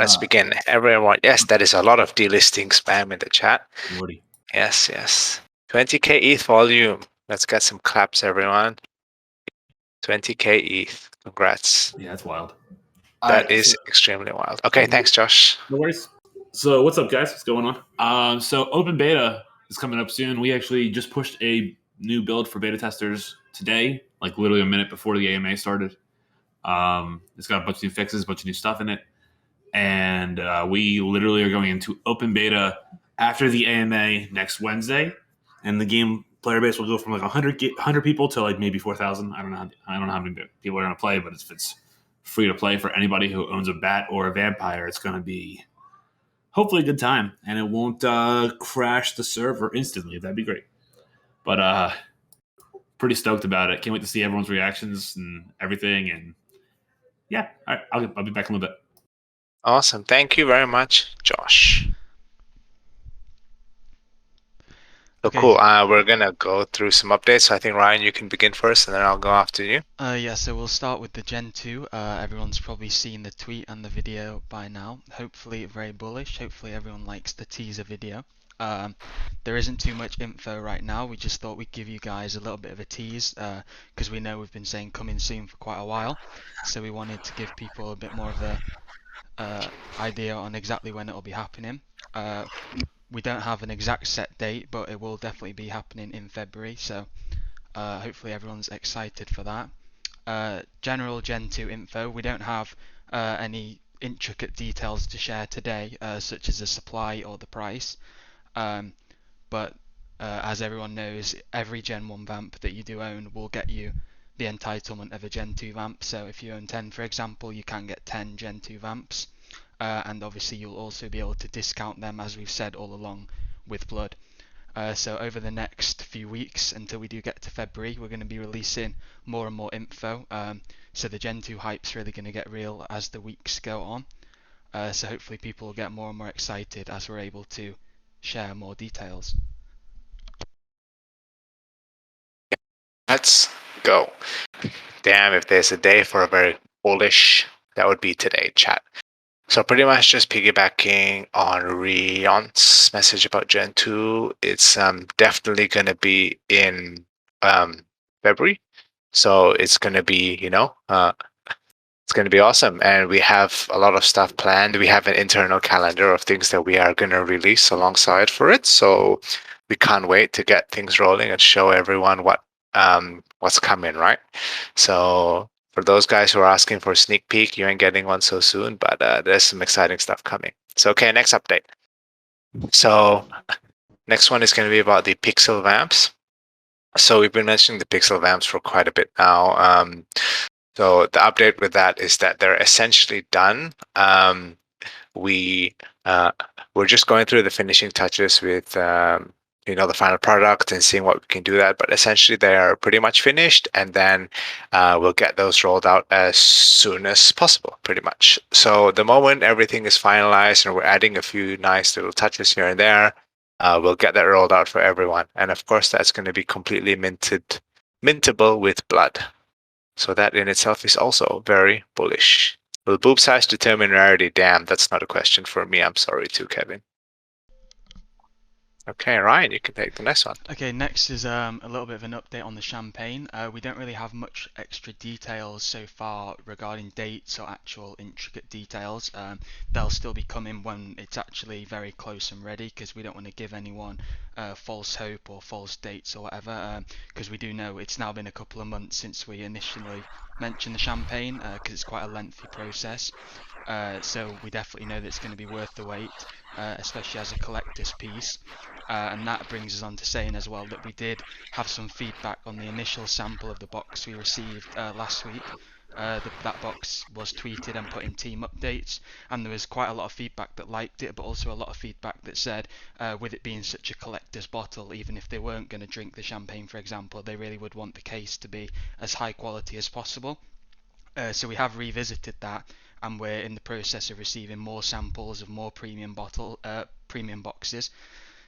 let's begin. Everyone, yes, that is a lot of delisting spam in the chat. 40. Yes. 20k ETH volume. Let's get some claps, everyone. 20k ETH. Congrats. Yeah, that's wild. That is extremely wild. Okay, thanks, Josh. No worries. So what's up, guys? What's going on? So open beta is coming up soon. We actually just pushed a new build for beta testers today, like literally a minute before the AMA started. It's got a bunch of new fixes, a bunch of new stuff in it. And we literally are going into open beta after the AMA next Wednesday. And the game player base will go from like 100 people to like maybe 4,000. I don't know how many people are going to play, but if it's free to play for anybody who owns a bat or a vampire, it's going to be hopefully a good time, and it won't crash the server instantly. That'd be great. But pretty stoked about it. Can't wait to see everyone's reactions and everything. And yeah, all right, I'll be back in a little bit. Awesome. Thank you very much, Josh. So okay. Cool. We're going to go through some updates. So I think, Ryan, you can begin first, and then I'll go after you. Yeah, so we'll start with the Gen 2. Everyone's probably seen the tweet and the video by now. Hopefully very bullish. Hopefully everyone likes the teaser video. There isn't too much info right now. We just thought we'd give you guys a little bit of a tease because we know we've been saying coming soon for quite a while. So we wanted to give people a bit more of a idea on exactly when it'll be happening. We don't have an exact set date, but it will definitely be happening in February, so hopefully everyone's excited for that. General Gen 2 info, we don't have any intricate details to share today, such as the supply or the price, but as everyone knows, every Gen 1 Vamp that you do own will get you the entitlement of a Gen 2 Vamp, so if you own 10, for example, you can get 10 Gen 2 Vamps. And obviously you'll also be able to discount them, as we've said all along, with Blood. So over the next few weeks until we do get to February, we're going to be releasing more and more info. So the Gen 2 hype's really going to get real as the weeks go on. So hopefully people will get more and more excited as we're able to share more details. Let's go. Damn, if there's a day for a very bullish, that would be today, chat. So pretty much just piggybacking on Rion's message about Gen 2, it's definitely going to be in February. So it's going to be, it's going to be awesome. And we have a lot of stuff planned. We have an internal calendar of things that we are going to release alongside for it. So we can't wait to get things rolling and show everyone what's coming, right? So for those guys who are asking for a sneak peek, you ain't getting one so soon, but there's some exciting stuff coming. So, okay, next update. So next one is going to be about the Pixel Vamps. So we've been mentioning the Pixel Vamps for quite a bit now. So the update with that is that they're essentially done. We're just going through the finishing touches with the final product and seeing what we can do that, but essentially they are pretty much finished, and then we'll get those rolled out as soon as possible, pretty much. So the moment everything is finalized and we're adding a few nice little touches here and there, we'll get that rolled out for everyone. And of course that's going to be completely mintable with Blood. So that in itself is also very bullish. Will boob size determine rarity? Damn, that's not a question for me. I'm sorry too, Kevin. Okay, Ryan, you can take the next one. Okay, next is a little bit of an update on the champagne. We don't really have much extra details so far regarding dates or actual intricate details. They'll still be coming when it's actually very close and ready, because we don't want to give anyone false hope or false dates or whatever, because we do know it's now been a couple of months since we initially mentioned the champagne, because it's quite a lengthy process. So we definitely know that it's going to be worth the wait, especially as a collector's piece. And that brings us on to saying as well that we did have some feedback on the initial sample of the box we received last week. That box was tweeted and put in team updates, and there was quite a lot of feedback that liked it, but also a lot of feedback that said with it being such a collector's bottle, even if they weren't going to drink the champagne, for example, they really would want the case to be as high quality as possible. So we have revisited that, and we're in the process of receiving more samples of more premium boxes.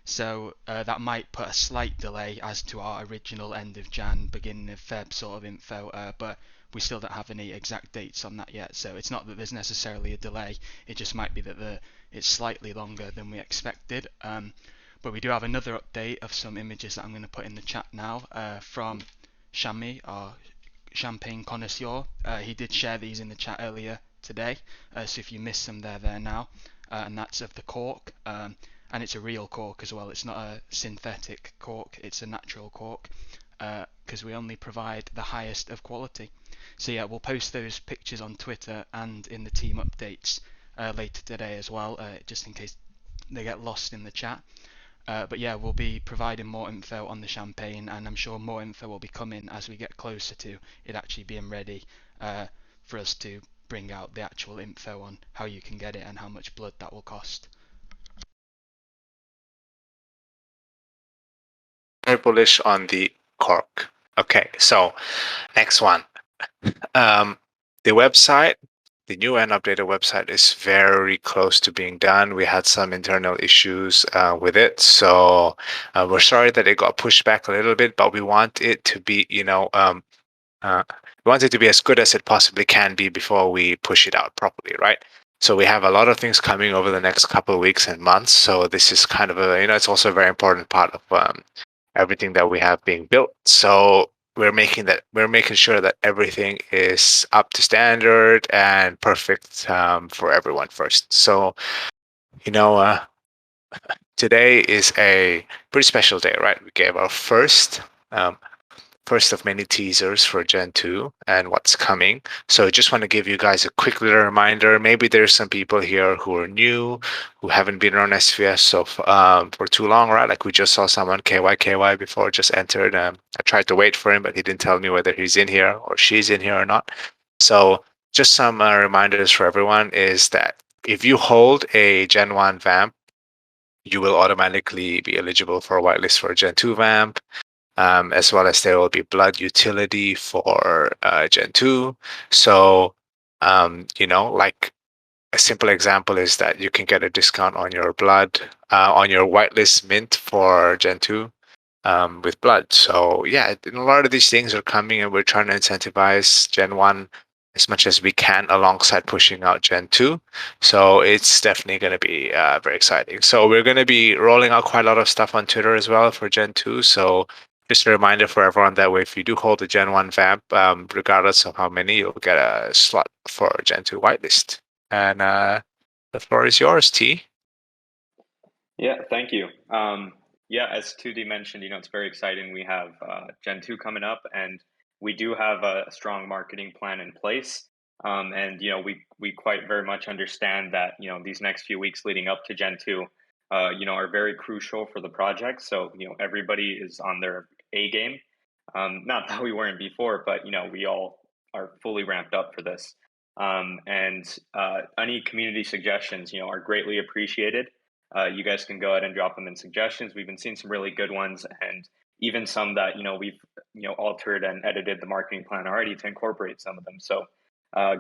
So that might put a slight delay as to our original end of Jan, beginning of Feb sort of info, but we still don't have any exact dates on that yet. So it's not that there's necessarily a delay, it just might be that it's slightly longer than we expected. But we do have another update of some images that I'm going to put in the chat now from Shami, our champagne connoisseur. He did share these in the chat earlier today, so if you missed them, they're there now. And that's of the cork, and it's a real cork as well. It's not a synthetic cork, it's a natural cork, because we only provide the highest of quality. So yeah, we'll post those pictures on Twitter and in the team updates later today as well, just in case they get lost in the chat. But yeah, we'll be providing more info on the champagne, and I'm sure more info will be coming as we get closer to it actually being ready for us to bring out the actual info on how you can get it and how much blood that will cost. Very bullish on the cork. Okay, so next one. The website, the new and updated website is very close to being done. We had some internal issues with it, so we're sorry that it got pushed back a little bit, but we want it to be, we want it to be as good as it possibly can be before we push it out properly, right? So we have a lot of things coming over the next couple of weeks and months. So this is kind of it's also a very important part of everything that we have being built. So we're making sure that everything is up to standard and perfect for everyone first. So, today is a pretty special day, right? We gave our first of many teasers for Gen 2 and what's coming. So I just want to give you guys a quick little reminder. Maybe there's some people here who are new, who haven't been around SVS for too long, right? Like we just saw someone, KY before, just entered. I tried to wait for him, but he didn't tell me whether he's in here or she's in here or not. So just some reminders for everyone is that if you hold a Gen 1 Vamp, you will automatically be eligible for a whitelist for a Gen 2 Vamp. As well as there will be blood utility for Gen 2. So, like a simple example is that you can get a discount on your blood, on your whitelist mint for Gen 2 with blood. So, yeah, a lot of these things are coming, and we're trying to incentivize Gen 1 as much as we can alongside pushing out Gen 2. So it's definitely going to be very exciting. So we're going to be rolling out quite a lot of stuff on Twitter as well for Gen 2. So just a reminder for everyone that way, if you do hold a Gen 1 Vamp, regardless of how many, you'll get a slot for Gen 2 whitelist. And the floor is yours, T. Yeah, thank you. Yeah, as 2D mentioned, it's very exciting. We have Gen 2 coming up, and we do have a strong marketing plan in place. And we quite very much understand that these next few weeks leading up to Gen 2, are very crucial for the project. So everybody is on their A game. Not that we weren't before, but we all are fully ramped up for this. And any community suggestions, are greatly appreciated. You guys can go ahead and drop them in suggestions. We've been seeing some really good ones, and even some that we've altered and edited the marketing plan already to incorporate some of them. So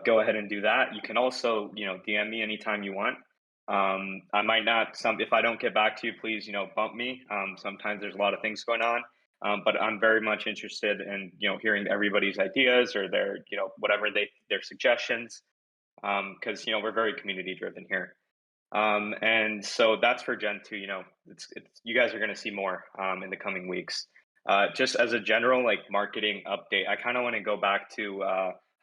go ahead and do that. You can also DM me anytime you want. I might not if I don't get back to you, please bump me. Sometimes there's a lot of things going on, but I'm very much interested in hearing everybody's ideas or their whatever their suggestions, because we're very community driven here. And so that's for Gen 2. It's you guys are going to see more in the coming weeks. Just as a general marketing update, I kind of want to go back to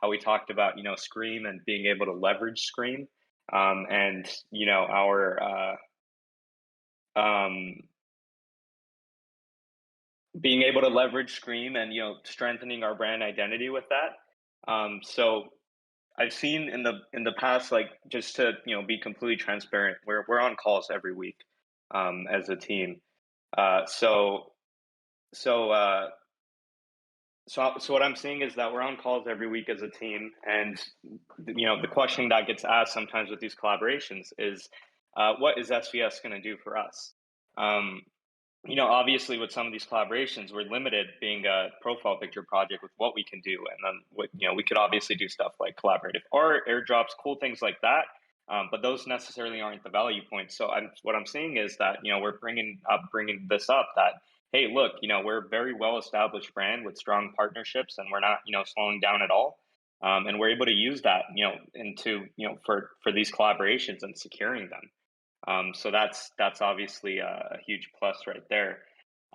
how we talked about Scream and being able to leverage Scream, and our being able to leverage Scream and strengthening our brand identity with that. So I've seen in the past, just to be completely transparent, we're on calls every week as a team. So what I'm seeing is that we're on calls every week as a team, and the question that gets asked sometimes with these collaborations is, what is SVS going to do for us? Obviously with some of these collaborations, we're limited being a profile picture project with what we can do. And then we could obviously do stuff like collaborative art, airdrops, cool things like that. But those necessarily aren't the value points. So what I'm saying is that, we're bringing this up that, hey, look, we're a very well established brand with strong partnerships, and we're not, slowing down at all. And we're able to use that, into, for these collaborations and securing them. So that's obviously a huge plus right there.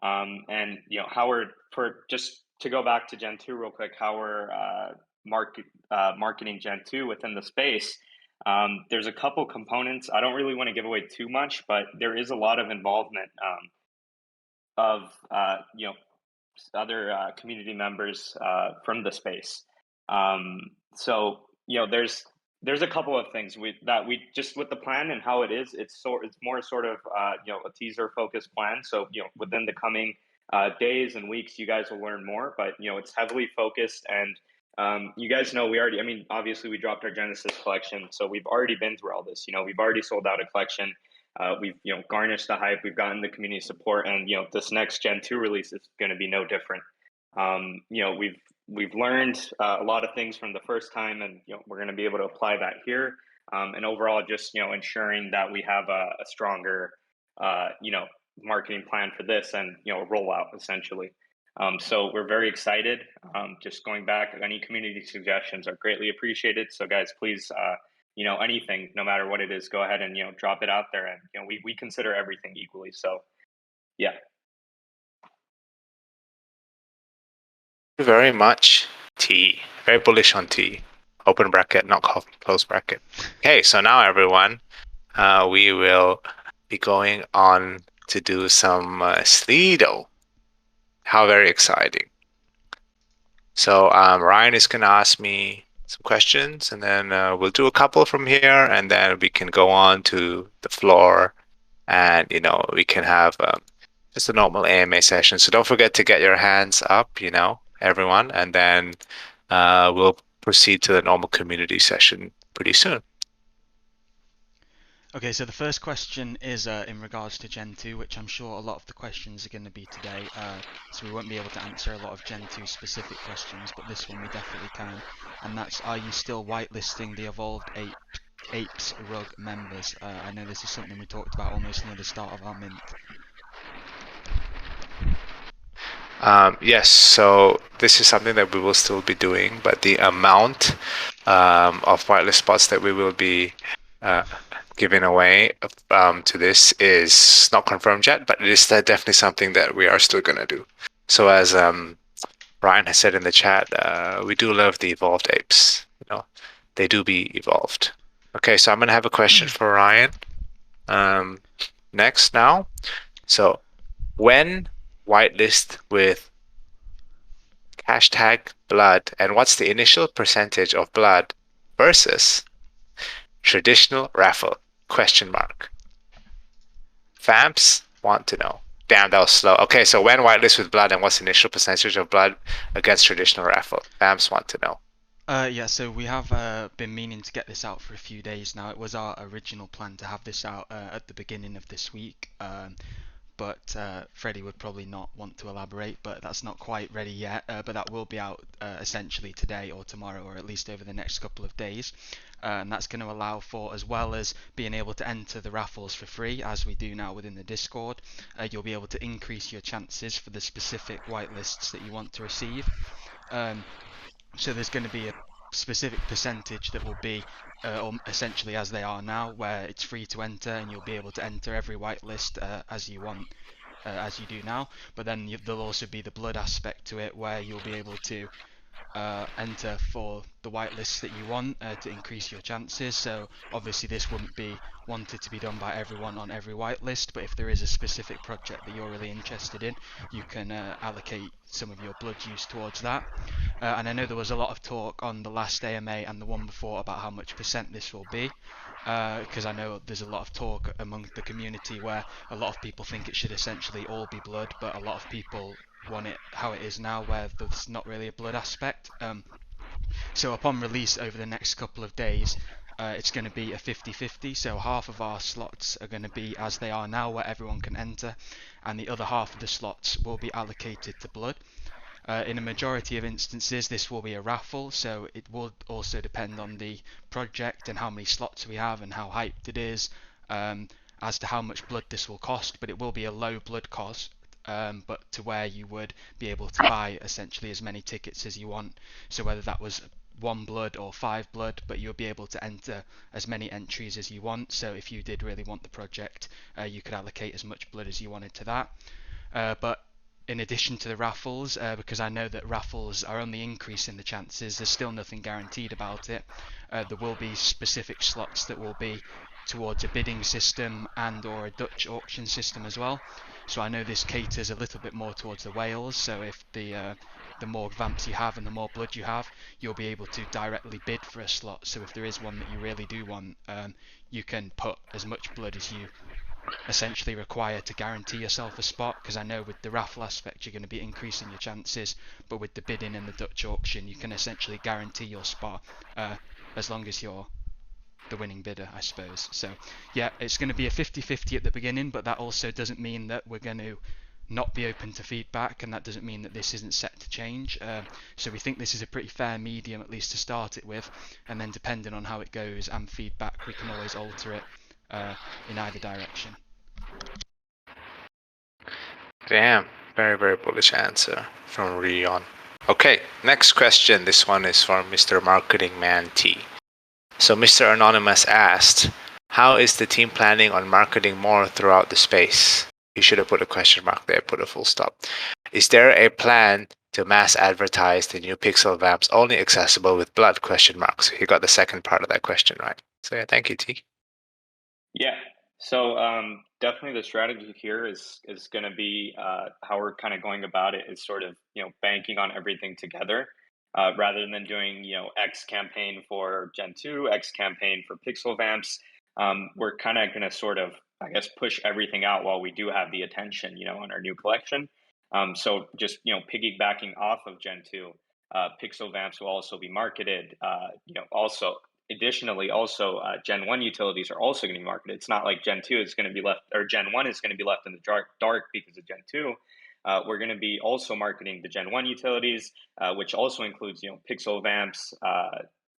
And how we're, for just to go back to Gen 2 real quick, how we're marketing Gen 2 within the space. There's a couple components. I don't really want to give away too much, but there is a lot of involvement of other community members from the space. So there's a couple of things we just with the plan and how it is. It's more sort of a teaser focused plan. So within the coming days and weeks, you guys will learn more. But it's heavily focused, and you guys know obviously we dropped our Genesis collection, so we've already been through all this. We've already sold out a collection. We've garnished the hype. We've gotten the community support, and this next Gen 2 release is going to be no different. We've learned a lot of things from the first time, and we're going to be able to apply that here. And overall, just ensuring that we have a stronger marketing plan for this and rollout essentially. So we're very excited. Just going back, any community suggestions are greatly appreciated. So guys, please, anything, no matter what it is, go ahead and drop it out there, and we consider everything equally. So yeah. Very much. T. Very bullish on T. Open bracket, not close bracket. Okay, so now everyone, we will be going on to do some Slido. How very exciting. So Ryan is going to ask me some questions, and then we'll do a couple from here, and then we can go on to the floor, and we can have just a normal AMA session. So don't forget to get your hands up, everyone, and then we'll proceed to the normal community session pretty soon. Okay, so the first question is in regards to Gen 2, which I'm sure a lot of the questions are going to be today, so we won't be able to answer a lot of Gen 2 specific questions, but this one we definitely can, and that's, are you still whitelisting the Evolved Apes rug members? I know this is something we talked about almost near the start of our mint. Yes, so this is something that we will still be doing, but the amount of whitelist spots that we will be giving away to this is not confirmed yet, but it is definitely something that we are still going to do. So as Ryan has said in the chat, we do love the evolved apes. They do be evolved. Okay, so I'm going to have a question for Ryan next now. So when whitelist with hashtag blood, and what's the initial percentage of blood versus traditional raffle? Question mark. Vamps want to know. Damn, that was slow. Okay, so when whitelist with blood, and what's the initial percentage of blood against traditional raffle? Vamps want to know. Yeah, so we have been meaning to get this out for a few days now. It was our original plan to have this out at the beginning of this week, but Freddie would probably not want to elaborate, but that's not quite ready yet, but that will be out essentially today or tomorrow, or at least over the next couple of days. And that's going to allow for, as well as being able to enter the raffles for free, as we do now within the Discord, you'll be able to increase your chances for the specific whitelists that you want to receive. So there's going to be a specific percentage that will be essentially as they are now, where it's free to enter and you'll be able to enter every whitelist as you want, as you do now. But then there'll also be the blood aspect to it, where you'll be able to enter for the whitelists that you want to increase your chances. So obviously this wouldn't be wanted to be done by everyone on every whitelist, but if there is a specific project that you're really interested in, you can allocate some of your blood use towards that. And I know there was a lot of talk on the last AMA and the one before about how much percent this will be, because I know there's a lot of talk among the community where a lot of people think it should essentially all be blood, but a lot of people want it how it is now, where there's not really a blood aspect. So upon release over the next couple of days, it's going to be a 50-50, so half of our slots are going to be as they are now, where everyone can enter, and the other half of the slots will be allocated to blood. In a majority of instances, this will be a raffle, so it will also depend on the project and how many slots we have and how hyped it is, as to how much blood this will cost. But it will be a low blood cost, but to where you would be able to buy essentially as many tickets as you want. So whether that was 1 blood or 5 blood, but you'll be able to enter as many entries as you want. So if you did really want the project, you could allocate as much blood as you wanted to that. But in addition to the raffles, because I know that raffles are only increasing the chances, there's still nothing guaranteed about it. There will be specific slots that will be towards a bidding system and or a Dutch auction system as well. So I know this caters a little bit more towards the whales. So if the more vamps you have and the more blood you have, you'll be able to directly bid for a slot. So if there is one that you really do want, you can put as much blood as you essentially require to guarantee yourself a spot, because I know with the raffle aspect you're going to be increasing your chances, but with the bidding and the Dutch auction you can essentially guarantee your spot as long as you're the winning bidder, I suppose. So yeah, it's going to be a 50-50 at the beginning, but that also doesn't mean that we're going to not be open to feedback, and that doesn't mean that this isn't set to change. So we think this is a pretty fair medium, at least to start it with, and then depending on how it goes and feedback, we can always alter it in either direction. Damn, very, very bullish answer from Rion. Okay, next question. This one is from Mr. Marketing Man T. So Mr. Anonymous asked, how is the team planning on marketing more throughout the space? You should have put a question mark there, put a full stop. Is there a plan to mass advertise the new Pixel Vamps only accessible with blood? Question mark. So you got the second part of that question right. So yeah, thank you, T. Yeah. So definitely the strategy here is going to be how we're kind of going about it is sort of, banking on everything together rather than doing, X campaign for Gen 2, X campaign for Pixel Vamps. We're kind of going to sort of, I guess, push everything out while we do have the attention, on our new collection. So just, piggybacking off of Gen 2, Pixel Vamps will also be marketed, Additionally, Gen 1 utilities are also going to be marketed. It's not like Gen 2 is going to be left, or Gen 1 is going to be left in the dark because of Gen 2. We're going to be also marketing the Gen 1 utilities, which also includes, Pixel Vamps,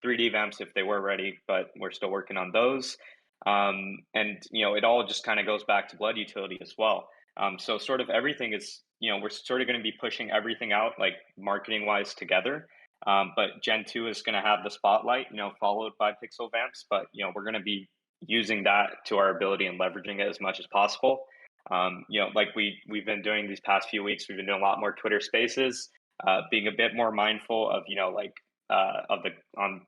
3D Vamps if they were ready, but we're still working on those. And, it all just kind of goes back to blood utility as well. So sort of everything is, we're sort of going to be pushing everything out, like marketing wise together. But Gen 2 is going to have the spotlight, followed by Pixel Vamps. But, we're going to be using that to our ability and leveraging it as much as possible. Like we've been doing these past few weeks, we've been doing a lot more Twitter Spaces, being a bit more mindful of,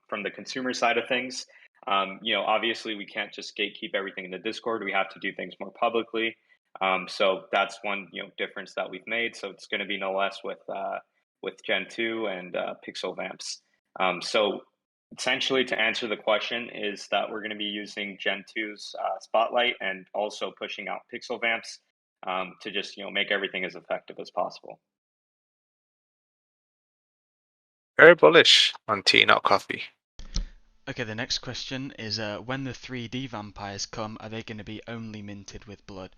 from the consumer side of things. Obviously we can't just gatekeep everything in the Discord. We have to do things more publicly. So that's one, difference that we've made. So it's going to be no less with Gen 2 and Pixel Vamps. So essentially, to answer the question, is that we're going to be using Gen 2's Spotlight and also pushing out Pixel Vamps to just make everything as effective as possible. Very bullish on tea, not coffee. Okay, the next question is when the 3D vampires come, are they going to be only minted with blood?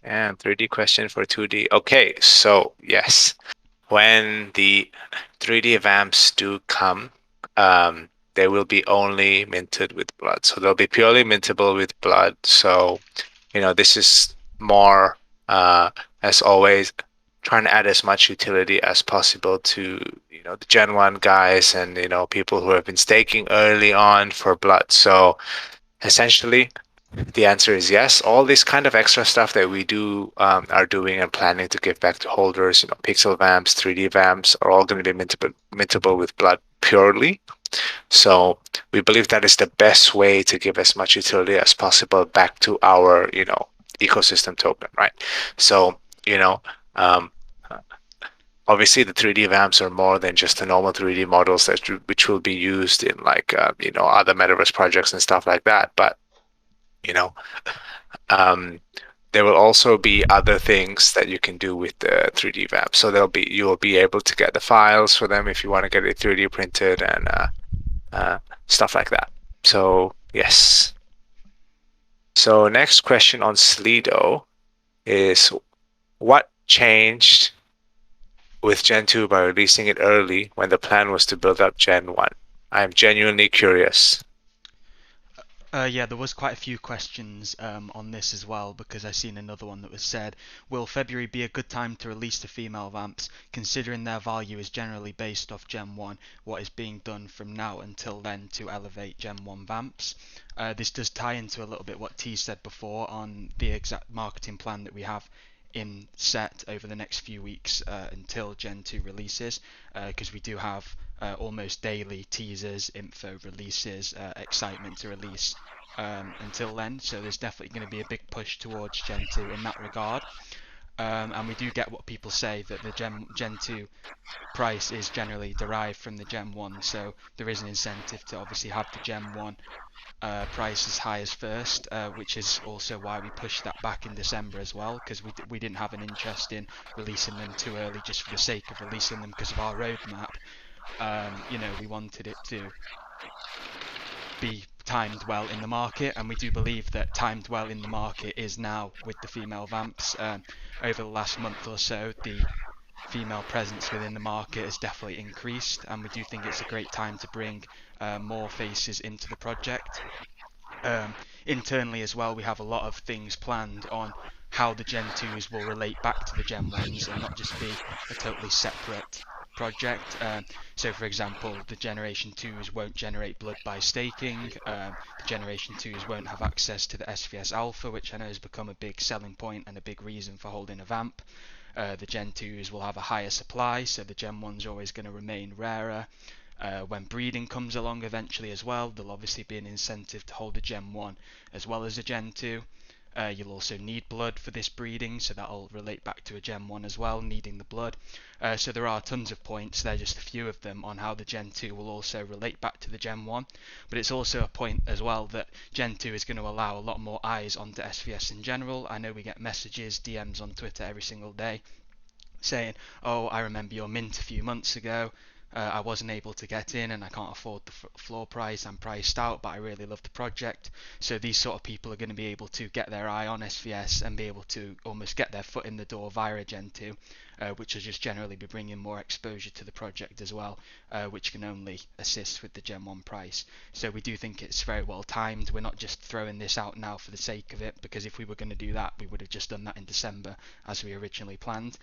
And 3D question for 2D. Okay, so yes, when the 3D vamps do come, they will be only minted with blood. So they'll be purely mintable with blood. So, this is more, as always, trying to add as much utility as possible to, the Gen 1 guys and, people who have been staking early on for blood. So essentially, the answer is yes. All this kind of extra stuff that we do are doing and planning to give back to holders, Pixel Vamps, 3D Vamps are all going to be mintable with blood purely. So we believe that is the best way to give as much utility as possible back to our, ecosystem token, right? So, obviously the 3D Vamps are more than just the normal 3D models which will be used in like, other metaverse projects and stuff like that. But there will also be other things that you can do with the 3D Vamp. So you will be able to get the files for them if you want to get it 3D printed and stuff like that. So yes. So next question on Slido is what changed with Gen 2 by releasing it early when the plan was to build up Gen 1? I'm genuinely curious. Yeah, there was quite a few questions on this as well, because I seen another one that was said, will February be a good time to release the female Vamps, considering their value is generally based off Gen 1, what is being done from now until then to elevate Gen 1 Vamps? This does tie into a little bit what T said before on the exact marketing plan that we have in set over the next few weeks until Gen 2 releases, because we do have almost daily teasers, info releases, excitement to release until then. So there's definitely going to be a big push towards Gen 2 in that regard. And we do get what people say, that the Gen 2 price is generally derived from the Gen 1, so there is an incentive to obviously have the Gen 1 price as high as first, which is also why we pushed that back in December as well, because we didn't have an interest in releasing them too early just for the sake of releasing them because of our roadmap. We wanted it to be timed well in the market, and we do believe that timed well in the market is now with the female Vamps. Over the last month or so, the female presence within the market has definitely increased, and we do think it's a great time to bring more faces into the project. Internally as well, we have a lot of things planned on how the Gen 2s will relate back to the Gen 1s and not just be a totally separate project. So for example, the Generation 2s won't generate blood by staking, the Generation 2s won't have access to the SVS Alpha, which I know has become a big selling point and a big reason for holding a Vamp. The Gen 2s will have a higher supply, so the Gen 1's are always going to remain rarer. When breeding comes along eventually as well, there'll obviously be an incentive to hold a Gen 1 as well as a Gen 2. You'll also need blood for this breeding, so that'll relate back to a Gen 1 as well, needing the blood. So there are tons of points, they're just a few of them, on how the Gen 2 will also relate back to the Gen 1. But it's also a point as well that Gen 2 is going to allow a lot more eyes onto SVS in general. I know we get messages, DMs on Twitter every single day saying, oh, I remember your mint a few months ago, I wasn't able to get in and I can't afford the floor price, I'm priced out, but I really love the project. So these sort of people are going to be able to get their eye on SVS and be able to almost get their foot in the door via Gen 2, which will just generally be bringing more exposure to the project as well, which can only assist with the Gen 1 price. So we do think it's very well timed. We're not just throwing this out now for the sake of it, because if we were going to do that, we would have just done that in December as we originally planned.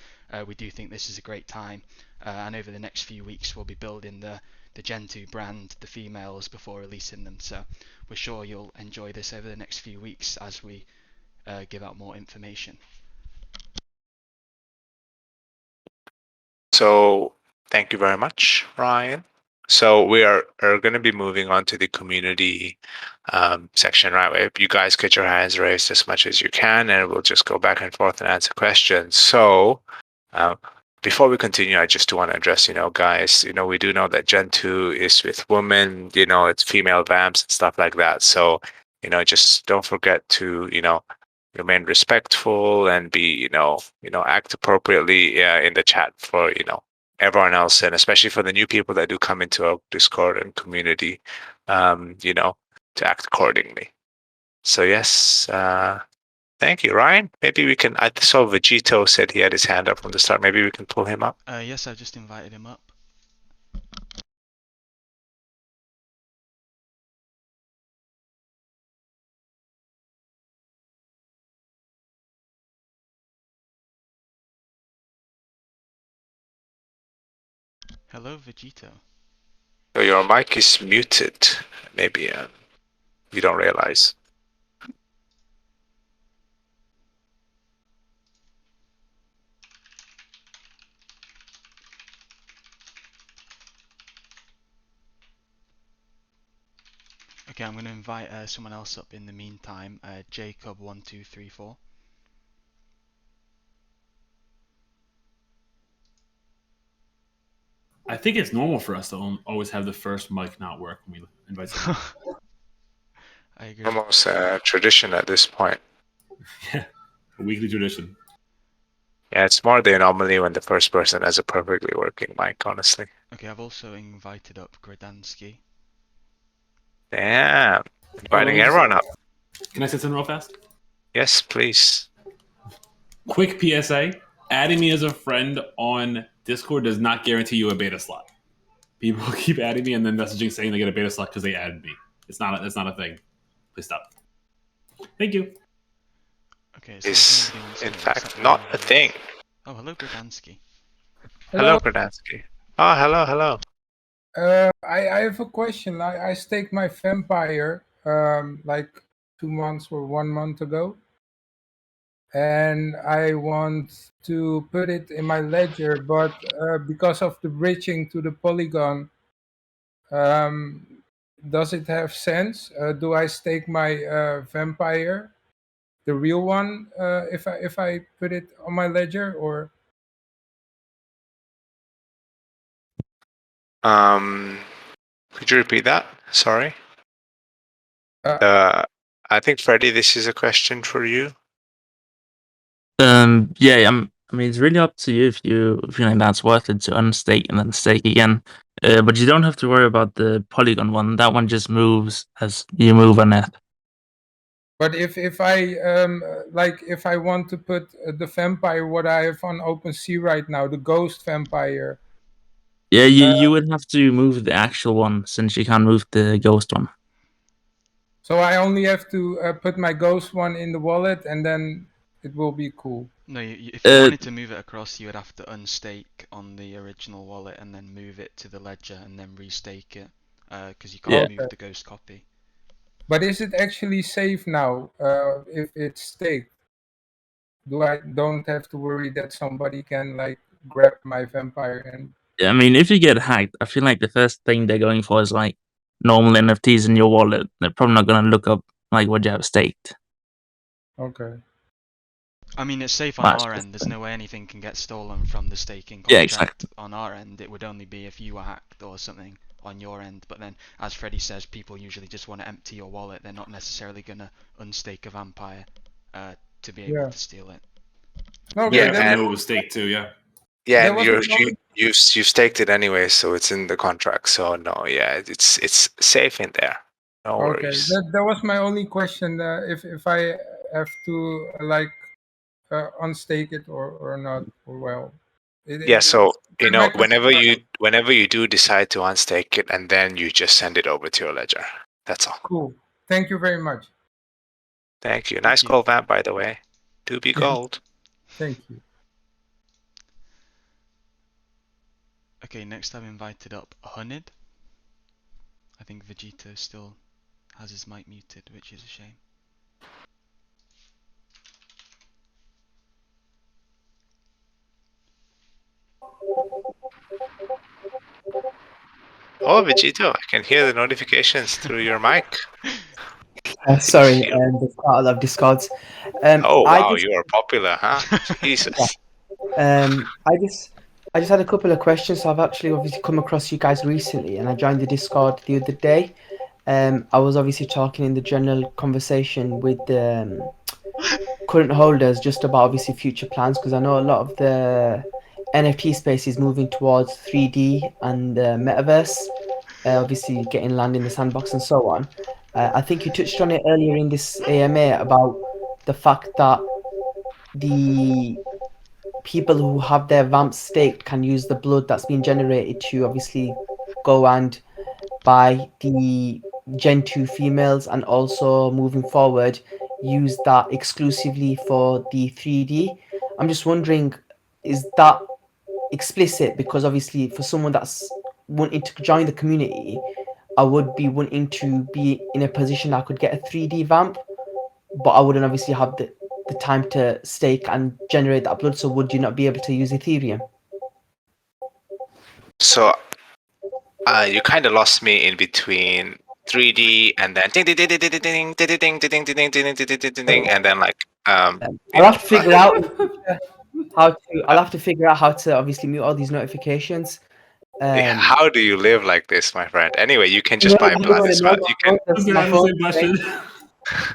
We do think this is a great time, and over the next few weeks we'll be building the Gen 2 brand, the females, before releasing them. So we're sure you'll enjoy this over the next few weeks as we give out more information. So thank you very much, Ryan. So we are going to be moving on to the community section, right? Where you guys get your hands raised as much as you can, and we'll just go back and forth and answer questions. So before we continue, I just want to address, guys, we do know that Gen 2 is with women, it's female vamps and stuff like that. So, just don't forget to, remain respectful and be, act appropriately in the chat for, everyone else, and especially for the new people that do come into our Discord and community, to act accordingly. So yes, thank you, Ryan. Maybe we can. I saw Vegito said he had his hand up from the start. Maybe we can pull him up. Yes, I've just invited him up. Hello, Vegito. So your mic is muted. Maybe you don't realize. Okay, I'm going to invite someone else up in the meantime. Jacob1234. I think it's normal for us to always have the first mic not work when we invite someone. I agree. Almost a tradition at this point. Yeah, a weekly tradition. Yeah, it's more the anomaly when the first person has a perfectly working mic, honestly. Okay, I've also invited up Gradansky. Damn. Inviting everyone up. Can I say something real fast? Yes, please. Quick PSA. Adding me as a friend on Discord does not guarantee you a beta slot. People keep adding me and then messaging saying they get a beta slot because they added me. It's not a thing. Please stop. Thank you. Okay, so Is nobody wants in to fact accept not the a thing. Oh, hello, Gradansky. Hello, Gradansky. Oh, hello. I have a question. I staked my vampire like 2 months or 1 month ago, and I want to put it in my ledger, but because of the bridging to the polygon, does it have sense? Do I stake my vampire, the real one, if I put it on my ledger, or? Could you repeat that? Sorry. Uh, I think Freddie, this is a question for you. Yeah, I mean, it's really up to you if you think that's worth it to unstake and then stake again. But you don't have to worry about the polygon one. That one just moves as you move on it. But if I like if I want to put the vampire what I have on OpenSea right now, the ghost vampire. Yeah, you would have to move the actual one since you can't move the ghost one. So I only have to put my ghost one in the wallet, and then it will be cool. No, if you wanted to move it across, you would have to unstake on the original wallet and then move it to the ledger and then restake it, because you can't move the ghost copy. But is it actually safe now if it's staked? Don't have to worry that somebody can like grab my vampire and? I mean, if you get hacked, I feel like the first thing they're going for is like normal NFTs in your wallet. They're probably not going to look up like what you have staked. Okay. I mean, it's safe on our end. There's no way anything can get stolen from the staking contract. Yeah, exactly. On our end, it would only be if you were hacked or something on your end. But then, as Freddie says, people usually just want to empty your wallet. They're not necessarily going to unstake a vampire to be able to steal it. Okay, Yeah, I know it was staked too. Yeah. Yeah, and you've staked it anyway, so it's in the contract. So no, yeah, it's safe in there. No worries. That was my only question. If I have to like unstake it or not, or well. Yeah, so you know, whenever you do decide to unstake it, and then you just send it over to your ledger. That's all. Cool. Thank you very much. Thank you. Nice call, Vamp, by the way. Do be gold. Thank you. Okay, next I've invited up Hunid. I think Vegeta still has his mic muted, which is a shame. Oh, Vegito, I can hear the notifications through your mic. Sorry, there's quite a lot of Discords. Oh wow, you are popular, huh? Jesus. I just had a couple of questions. So I've actually obviously come across you guys recently, and I joined the Discord the other day. I was obviously talking in the general conversation with the current holders just about obviously future plans, because I know a lot of the NFT space is moving towards 3D and the metaverse, obviously getting land in the sandbox and so on. I think you touched on it earlier in this AMA about the fact that the people who have their Vamps staked can use the blood that's been generated to obviously go and buy the Gen 2 females, and also moving forward use that exclusively for the 3D. I'm just wondering, is that explicit? Because obviously for someone that's wanting to join the community, I would be wanting to be in a position I could get a 3D vamp, but I wouldn't obviously have the time to stake and generate that blood. So would you not be able to use Ethereum? So you kind of lost me in between 3D and then ding ding ding ding ding ding ding ding ding ding ding ding ding ding, and then like I'll have to figure out I'll have to figure out how to obviously mute all these notifications. How do you live like this, my friend? Anyway, you can just buy blood as well. You can.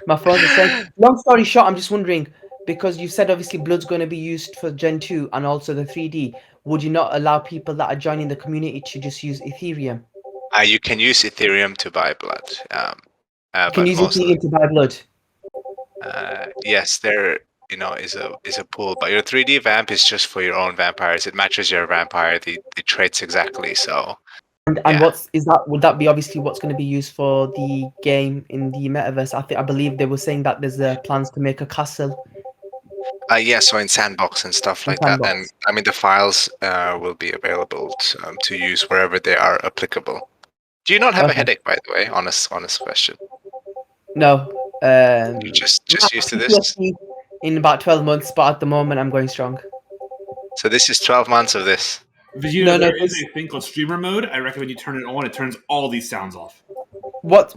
My phone's the same. Long story short, I'm just wondering, because you said obviously blood's going to be used for Gen 2 and also the 3D. Would you not allow people that are joining the community to just use Ethereum? You can use Ethereum to buy blood. You can use Ethereum to buy blood. Yes, there is a pool. But your 3D vamp is just for your own vampires. It matches your vampire, the traits exactly. So And yeah. would that be obviously what's going to be used for the game in the metaverse? I believe they were saying that there's plans to make a castle Yeah, so in Sandbox and stuff in like that. And Sandbox. I mean, the files will be available to use wherever they are applicable. Do you not have a Okay. headache, by the way? Honest question. No. You're just used to this? PTSD in about 12 months, but at the moment I'm going strong. So this is 12 months of this. Vegeta, there is this- a thing called streamer mode. I recommend you turn it on. It turns all these sounds off. What's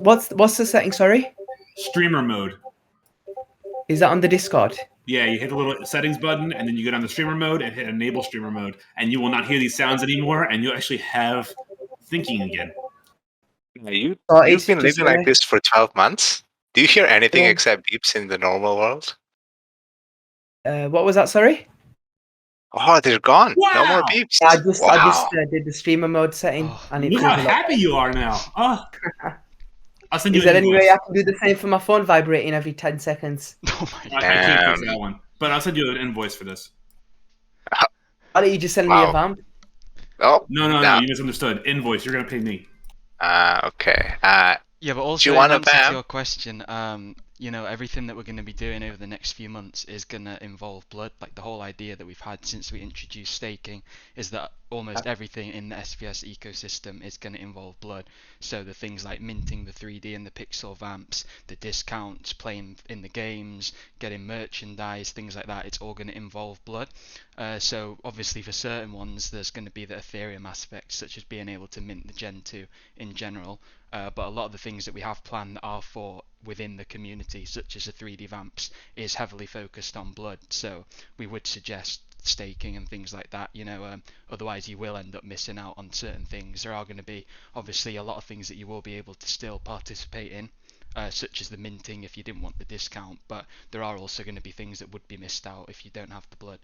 the setting? Sorry, Streamer mode. is that on the Discord? Yeah, you hit the little settings button, and then you go down to streamer mode and hit enable streamer mode, and you will not hear these sounds anymore, and you'll actually have thinking again. Yeah, Oh, you've it's been just, living like this for 12 months? Do you hear anything Yeah. except beeps in the normal world? What was that? Sorry. Oh, they're gone. No more Wow! beeps. I just Wow. did the streamer mode setting, Oh, and it Look feels how a lot. happy you are now. Oh, I'll send you Is there an any invoice. way I can do the same for my phone vibrating every 10 seconds? oh my god. I can't fix that one, but I'll send you an invoice for this. Why don't you just send me a Wow. vamp? Oh, No, you misunderstood. Invoice. You're gonna pay me. okay. Yeah, but you also in want a answer to vamp? your question, everything that we're going to be doing over the next few months is going to involve blood. Like the whole idea that we've had since we introduced staking is that almost everything in the SVS ecosystem is going to involve blood. So the things like minting the 3D and the pixel vamps, the discounts, playing in the games, getting merchandise, things like that, it's all going to involve blood. So obviously for certain ones there's going to be the Ethereum aspect, such as being able to mint the Gen 2 in general. But a lot of the things that we have planned that are for within the community, such as the 3D vamps, is heavily focused on blood. So we would suggest staking and things like that. Otherwise you will end up missing out on certain things. There are going to be obviously a lot of things that you will be able to still participate in, such as the minting if you didn't want the discount. But there are also going to be things that would be missed out if you don't have the blood.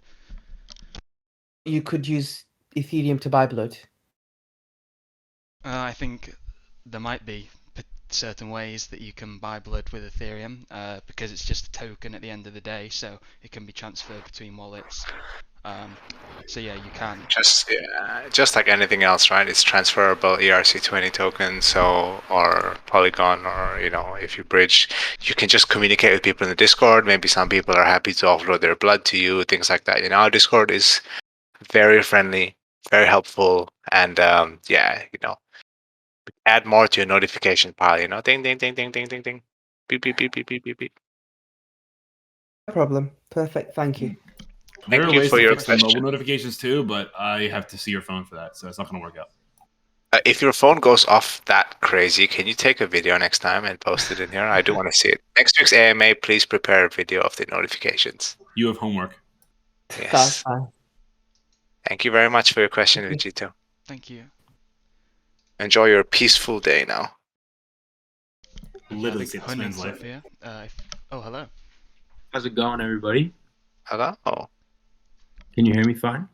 You could use Ethereum to buy blood. I think there might be certain ways that you can buy blood with Ethereum, because it's just a token at the end of the day, so it can be transferred between wallets. So yeah, you can. Just like anything else, right? It's transferable ERC20 token, or Polygon, or if you bridge, you can just communicate with people in the Discord. Maybe some people are happy to offload their blood to you, things like that. Our Discord is very friendly, very helpful, and add more to your notification pile. Ding ding ding ding ding ding ding, beep beep beep beep beep beep beep. No problem. Perfect. Thank you. There Thank are you ways for to your fix the mobile question. notifications too, but I have to see your phone for that, so it's not going to work out. If your phone goes off that crazy, can you take a video next time and post it in here? I do want to see it. Next week's AMA, please prepare a video of the notifications. You have homework. That's Yes. fine. Thank you very much for your question, Vegito. Thank you. Enjoy your peaceful day now. Literally I think saved this man's Hunning's life. up here. Oh, hello. How's it going, everybody? Hello? Can you hear me fine?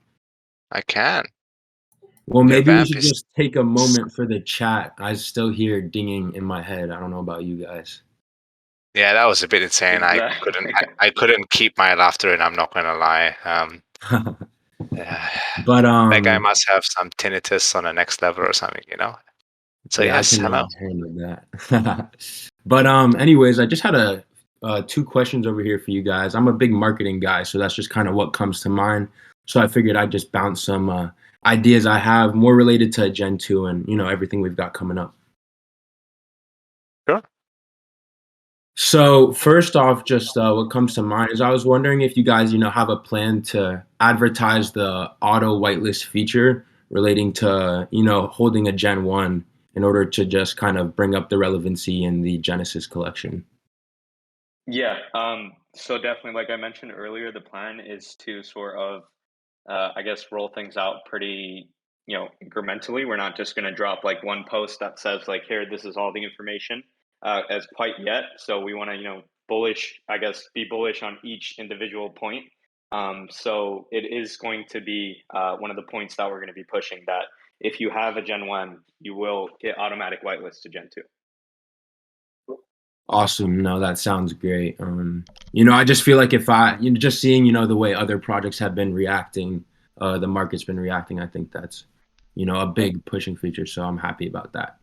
I can. Well, Your maybe we vamp should is- just take a moment for the chat. I still hear dinging in my head. I don't know about you guys. Yeah, that was a bit insane. Exactly. I couldn't keep my laughter in, I'm not gonna lie. But That guy must have some tinnitus on the next level or something, So yeah, yes, I can hello. handle that. But anyways, I just had two questions over here for you guys. I'm a big marketing guy, so that's just kind of what comes to mind. So I figured I'd just bounce some ideas I have more related to Gen 2 and everything we've got coming up. Sure. So first off, just what comes to mind is I was wondering if you guys, have a plan to advertise the auto whitelist feature relating to, holding a Gen 1 in order to just kind of bring up the relevancy in the Genesis collection. Yeah. So definitely, like I mentioned earlier, the plan is to sort of, I guess, roll things out pretty, incrementally. We're not just going to drop like one post that says like, here, this is all the information as quite yet. So we want to, be bullish on each individual point. So it is going to be one of the points that we're going to be pushing, that if you have a Gen 1, you will get automatic whitelist to Gen 2. Awesome. No, that sounds great. You know, I just feel like if I, you know, just seeing, you know, the way other projects have been reacting, the market's been reacting, I think that's, you know, a big pushing feature. So I'm happy about that.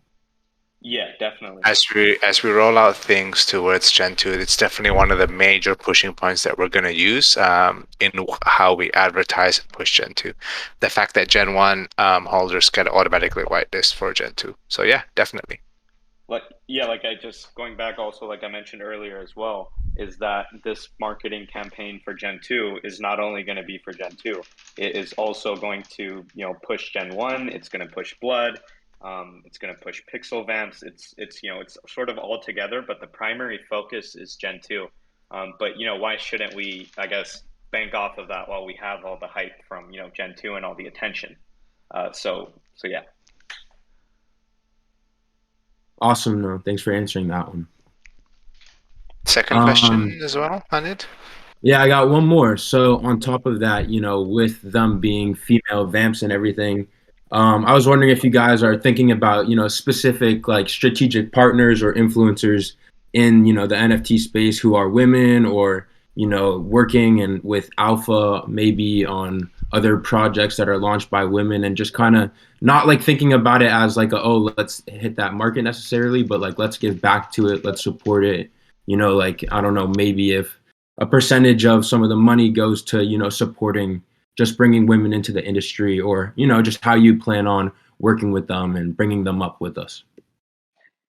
Yeah, definitely. As we roll out things towards Gen 2, it's definitely one of the major pushing points that we're going to use in how we advertise and push Gen 2. The fact that Gen 1 holders get automatically whitelist for Gen 2. So yeah, definitely. Like I just going back also, like I mentioned earlier as well, is that this marketing campaign for Gen 2 is not only going to be for Gen 2, it is also going to, push Gen 1, it's going to push Blood, it's going to push Pixel Vamps. It's it's sort of all together, but the primary focus is Gen 2. But why shouldn't we, I guess, bank off of that while we have all the hype from, Gen 2 and all the attention. So yeah. Awesome. No, thanks for answering that one. Second question as well, Anid? Yeah, I got one more. So on top of that, you know, with them being female vamps and everything, I was wondering if you guys are thinking about, you know, specific like strategic partners or influencers in, you know, the NFT space who are women or, you know, working and with alpha maybe on other projects that are launched by women and just kind of not like thinking about it as like oh, let's hit that market necessarily, but like let's give back to it, let's support it. You know, like I don't know, maybe if a percentage of some of the money goes to, you know, supporting just bringing women into the industry or, you know, just how you plan on working with them and bringing them up with us.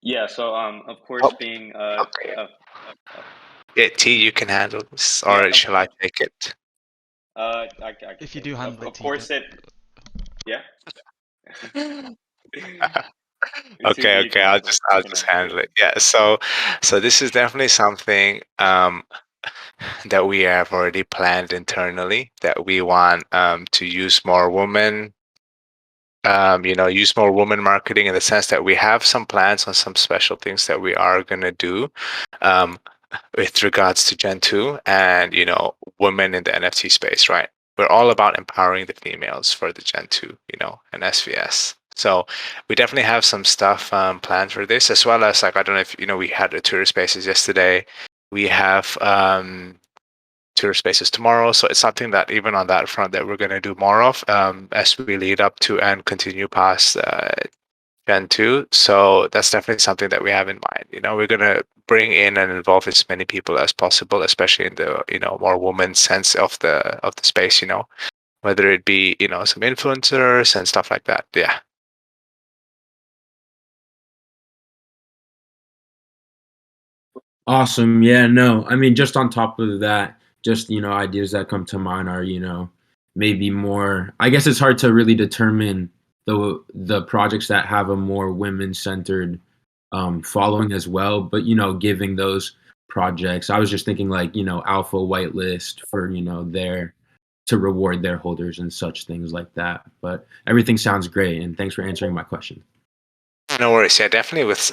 Yeah, so of course, being Okay. Yeah, T, you can handle this, or Yeah, shall I take it? I can If you take do it. handle it, Of course T, yeah. Okay, You can I'll handle it. just You I'll can just handle handle it. Yeah, so this is definitely something that we have already planned internally, that we want to use more women, use more woman marketing, in the sense that we have some plans on some special things that we are gonna do with regards to Gen 2 and, women in the NFT space, right? We're all about empowering the females for the Gen 2, and SVS. So we definitely have some stuff planned for this, as well as, like, I don't know if, we had a tour spaces yesterday. We have tour spaces tomorrow. So it's something that even on that front that we're going to do more of as we lead up to and continue past Gen 2. So that's definitely something that we have in mind. We're going to bring in and involve as many people as possible, especially in the, more woman sense of the space, whether it be, some influencers and stuff like that. Yeah. Awesome. Yeah, no. I mean, just on top of that, just, you know, ideas that come to mind are, you know, maybe more I guess it's hard to really determine the projects that have a more women-centered following as well, but you know, giving those projects. I was just thinking like, you know, alpha whitelist for, you know, their to reward their holders and such things like that. But everything sounds great and thanks for answering my question. No worries. Yeah, definitely with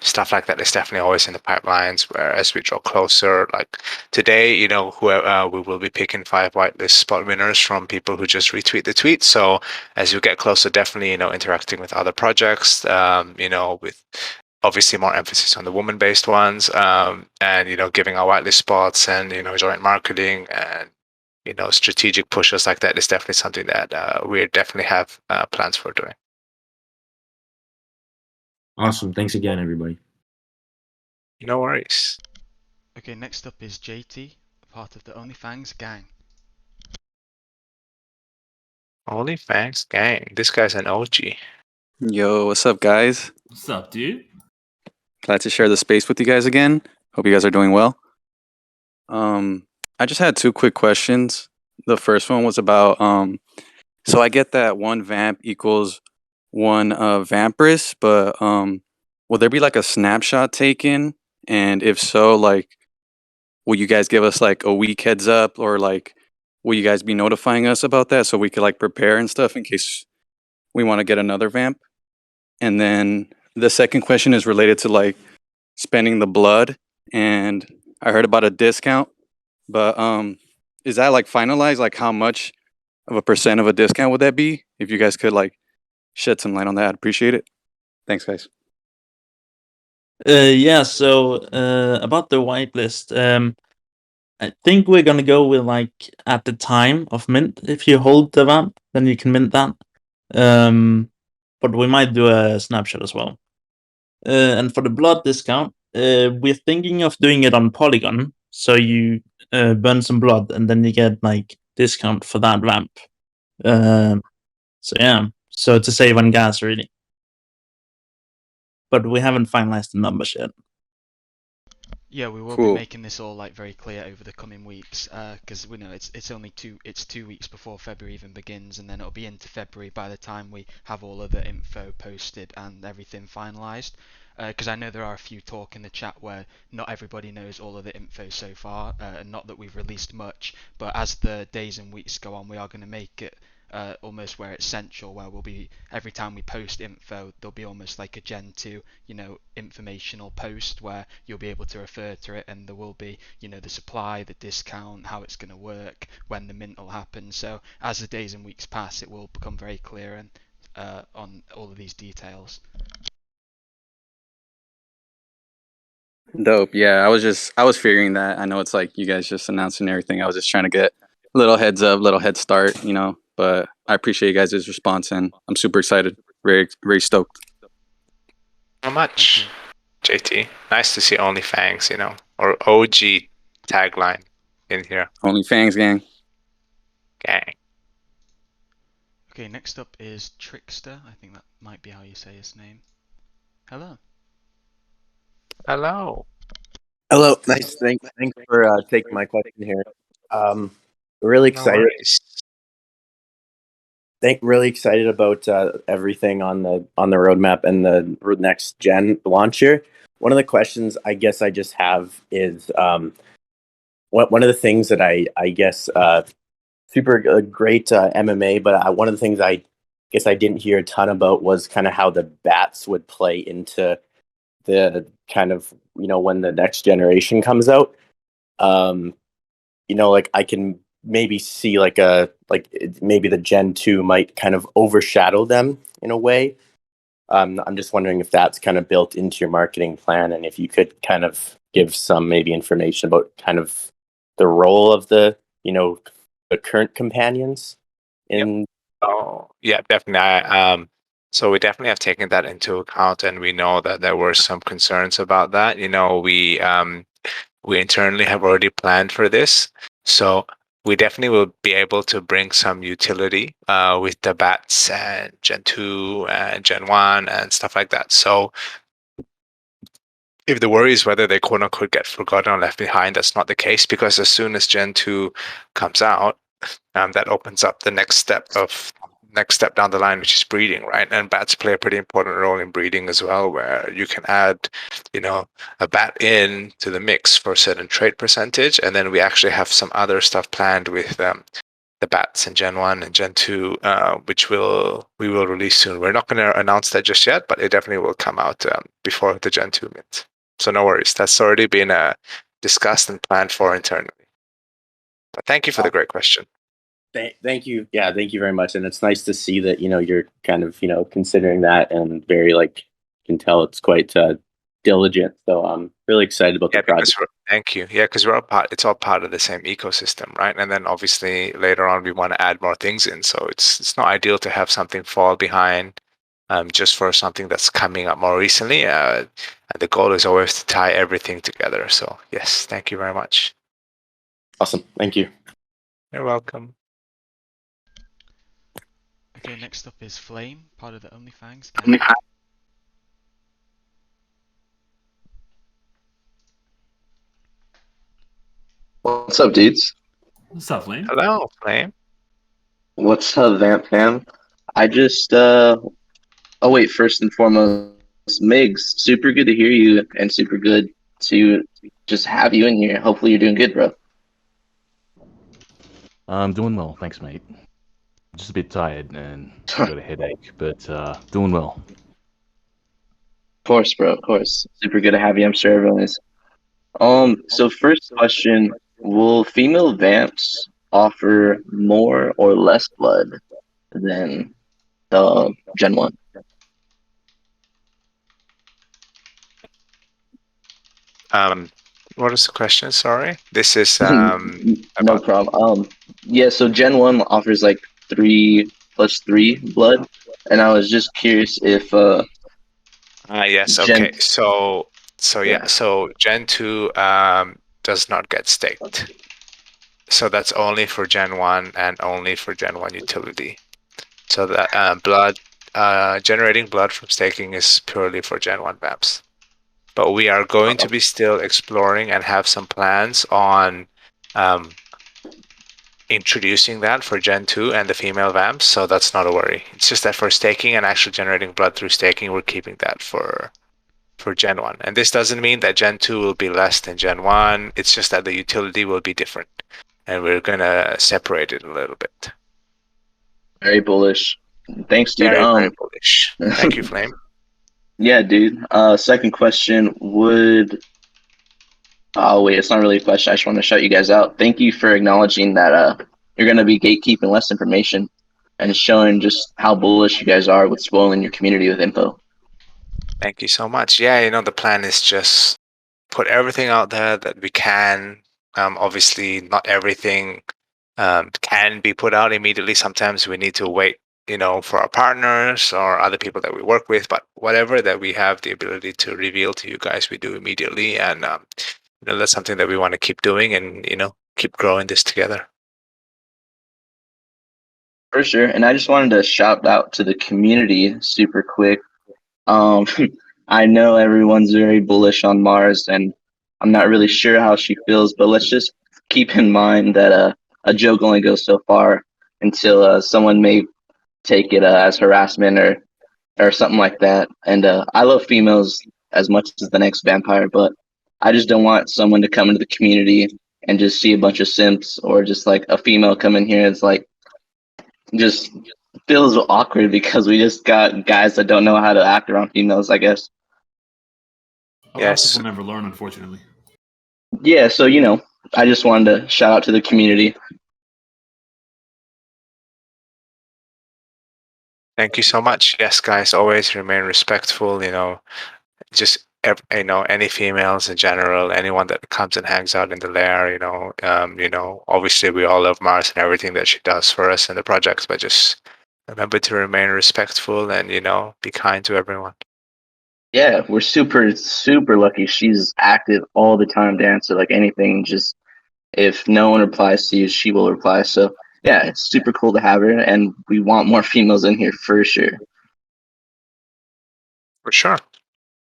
stuff like that is definitely always in the pipelines. Where as we draw closer, like today, whoever we will be picking 5 whitelist spot winners from people who just retweet the tweet. So as you get closer, definitely interacting with other projects. With obviously more emphasis on the woman-based ones, and giving our whitelist spots and joint marketing and strategic pushes like that is definitely something that we definitely have plans for doing. Awesome. Thanks again, everybody. No worries. Okay, next up is JT, part of the OnlyFans gang. OnlyFans gang. This guy's an OG. Yo, what's up, guys? What's up, dude? Glad to share the space with you guys again. Hope you guys are doing well. I just had 2 quick questions. The first one was about so I get that 1 vamp equals 1 vampress, but will there be like a snapshot taken? And if so, like, will you guys give us like a week heads up, or like, will you guys be notifying us about that so we could like prepare and stuff in case we want to get another vamp? And then the second question is related to like spending the blood, and I heard about a discount, but is that like finalized? Like, how much of a percent of a discount would that be? If you guys could like shed some light on that, I'd appreciate it. Thanks, guys. Yeah. So about the whitelist, I think we're gonna go with like at the time of mint. If you hold the vamp, then you can mint that. But we might do a snapshot as well. And for the blood discount, we're thinking of doing it on Polygon. So you burn some blood, and then you get like discount for that vamp. So yeah, so to save on gas really. But we haven't finalized the numbers yet. Yeah, we will be Cool. making this all like very clear over the coming weeks, because we know it's only 2 weeks before February even begins, and then it'll be into February by the time we have all of the info posted and everything finalised. Because I know there are a few talk in the chat where not everybody knows all of the info so far, and not that we've released much, but as the days and weeks go on, we are going to make it almost where it's central, where we'll be every time we post info, there'll be almost like a Gen 2, informational post where you'll be able to refer to it, and there will be, the supply, the discount, how it's going to work, when the mint will happen. So as the days and weeks pass, it will become very clear and on all of these details. Dope. Yeah, I was figuring that. I know it's like you guys just announcing everything. I was just trying to get a little heads up, little head start, But I appreciate you guys' response, and I'm super excited. Very, very stoked. How much, JT? Nice to see OnlyFangs, or OG tagline in here. OnlyFangs gang. Gang. Okay, next up is Trickster. I think that might be how you say his name. Hello. Hello. Hello, nice. Thanks for taking my question here. Really No excited. worries. Really excited about everything on the roadmap and the next gen launch here. One of the questions I guess I just have is one of the things that I guess super great MMA, but one of the things I guess I didn't hear a ton about was kind of how the bats would play into the kind of when the next generation comes out. Like I can maybe see maybe the Gen 2 might kind of overshadow them in a way. I'm just wondering if that's kind of built into your marketing plan, and if you could kind of give some maybe information about kind of the role of the the current companions in. Oh, yeah, definitely. So we definitely have taken that into account, and we know that there were some concerns about that. We internally have already planned for this, so we definitely will be able to bring some utility with the bats and Gen 2 and Gen 1 and stuff like that. So if the worry is whether they quote unquote get forgotten or left behind, that's not the case, because as soon as Gen 2 comes out, that opens up the next step down the line, which is breeding, right? And bats play a pretty important role in breeding as well, where you can add, a bat in to the mix for a certain trait percentage, and then we actually have some other stuff planned with the bats in Gen 1 and Gen 2, which we will release soon. We're not going to announce that just yet, but it definitely will come out before the Gen 2 mint. So no worries, that's already been discussed and planned for internally. But thank you for the great question. Thank you. Yeah, thank you very much. And it's nice to see that, you're kind of, considering that, and very you can tell it's quite diligent. So I'm really excited about the project. Thank you. Yeah, because it's all part of the same ecosystem, right? And then obviously later on we want to add more things in. So it's not ideal to have something fall behind just for something that's coming up more recently. And the goal is always to tie everything together. So yes, thank you very much. Awesome. Thank you. You're welcome. Okay, next up is Flame, part of the OnlyFangs. What's up, dudes? What's up, Flame? Hello, Flame. What's up, Vamp fam? I just oh wait, first and foremost, Migs, super good to hear you and super good to just have you in here. Hopefully you're doing good, bro. I'm doing well, thanks, mate. Just a bit tired and got a headache, but doing well. Of course, bro, of course. Super good to have you. I'm sure everyone is. So first question, will female vamps offer more or less blood than the Gen 1? What was the question? Sorry. This is No about. problem. Yeah, so Gen 1 offers like 3+3 blood, and I was just curious if Yes. Gen Okay. So yeah. yeah. So Gen 2 does not get staked. So that's only for Gen 1 and only for Gen 1 utility. So that blood, generating blood from staking is purely for Gen 1 Vamps. But we are going to be still exploring and have some plans on introducing that for Gen 2 and the female Vamps. So that's not a worry. It's just that for staking and actually generating blood through staking, we're keeping that for Gen 1. And this doesn't mean that Gen 2 will be less than Gen 1. It's just that the utility will be different. And we're going to separate it a little bit. Very bullish. Thanks, dude. Very, very bullish. Thank you, Flame. Yeah, dude. Second question would. Oh wait, it's not really a question. I just want to shout you guys out. Thank you for acknowledging that you're going to be gatekeeping less information and showing just how bullish you guys are with spoiling your community with info. Thank you so much. Yeah, the plan is just put everything out there that we can. Obviously, not everything can be put out immediately. Sometimes we need to wait, for our partners or other people that we work with. But whatever that we have the ability to reveal to you guys, we do immediately. And that's something that we want to keep doing and keep growing this together. For sure. And I just wanted to shout out to the community super quick. I know everyone's very bullish on Mars, and I'm not really sure how she feels, but let's just keep in mind that a joke only goes so far until someone may take it as harassment or something like that. And I love females as much as the next vampire, but I just don't want someone to come into the community and just see a bunch of simps or just like a female come in here. It's like just feels awkward because we just got guys that don't know how to act around females, I guess. A lot of people never learn, unfortunately. Yeah, so I just wanted to shout out to the community. Thank you so much. Yes, guys, always remain respectful. Just any females in general, anyone that comes and hangs out in the lair. Obviously we all love Mars and everything that she does for us in the projects, but just remember to remain respectful and be kind to everyone. Yeah, we're super, super lucky. She's active all the time to answer like anything. Just if no one replies to you, she will reply. So yeah, it's super cool to have her, and we want more females in here for sure. For sure.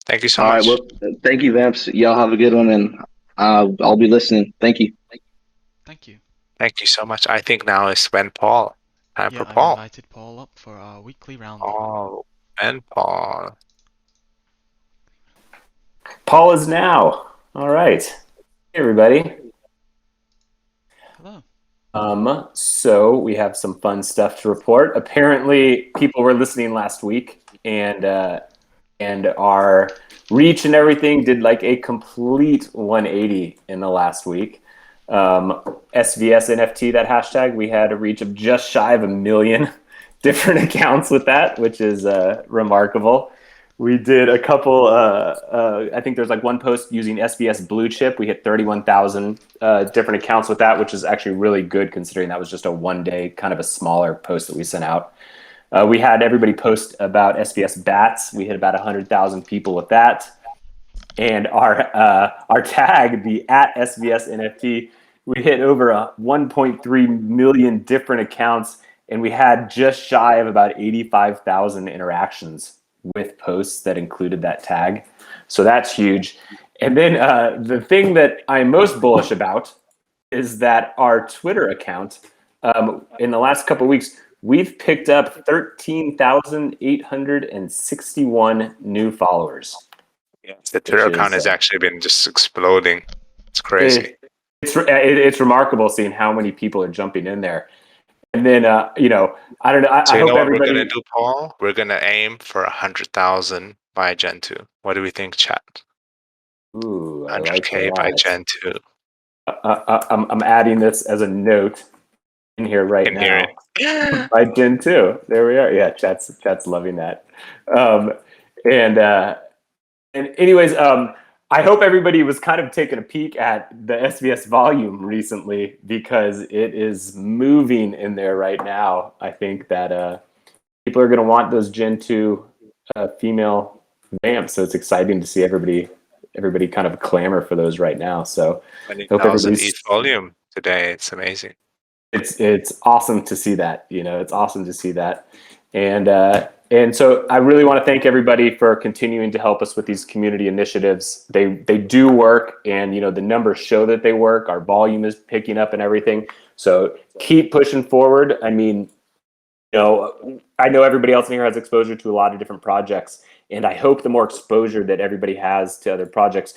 Thank you so All much. right, well, thank you, Vamps. Y'all have a good one, and I'll be listening. Thank you. Thank you. Thank you so much. I think now is when Paul. Time for I Paul. invited Paul up for our weekly roundup. Oh, and Paul. Paul is now. All right. Hey, everybody. Hello. So we have some fun stuff to report. Apparently, people were listening last week, and our reach and everything did like a complete 180 in the last week. SVS NFT, that hashtag, we had a reach of just shy of 1 million different accounts with that, which is remarkable. We did a couple, I think there's like one post using SVS Blue Chip. We hit 31,000 different accounts with that, which is actually really good considering that was just a one-day, kind of a smaller post that we sent out. We had everybody post about SVS Bats. We hit about 100,000 people with that. And our tag, the @SVS NFT, we hit over 1.3 million different accounts, and we had just shy of about 85,000 interactions with posts that included that tag. So that's huge. And then the thing that I'm most bullish about is that our Twitter account, in the last couple of weeks, we've picked up 13,861 new followers. Yeah, the Twitter account has actually been just exploding. It's crazy. It's remarkable seeing how many people are jumping in there. And then, I don't know. So I hope what everybody. we're gonna do, Paul? We're gonna aim for 100,000 by Gen 2. What do we think, chat? Ooh, 100K by Gen 2. I'm adding this as a note in here right now. By Gen 2. There we are. Yeah, chat's loving that. And anyways, I hope everybody was kind of taking a peek at the SVS volume recently because it is moving in there right now. I think that people are going to want those Gen 2 female vamps, so it's exciting to see everybody kind of clamor for those right now. So I hope 20,000 everybody's. each volume today. It's amazing. It's awesome to see that. It's awesome to see that, and so I really want to thank everybody for continuing to help us with these community initiatives. They do work, and the numbers show that they work. Our volume is picking up and everything. So keep pushing forward. I mean, I know everybody else in here has exposure to a lot of different projects, and I hope the more exposure that everybody has to other projects,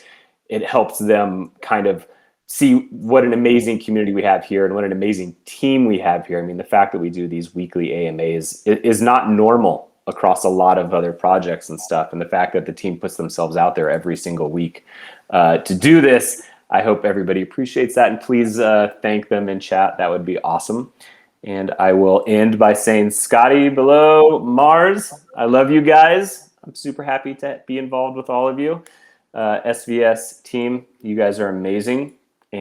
it helps them kind of see what an amazing community we have here and what an amazing team we have here. I mean, the fact that we do these weekly AMAs is not normal across a lot of other projects and stuff. And the fact that the team puts themselves out there every single week to do this, I hope everybody appreciates that. And please thank them in chat. That would be awesome. And I will end by saying, Scotty, below, Mars, I love you guys. I'm super happy to be involved with all of you. SVS team, you guys are amazing.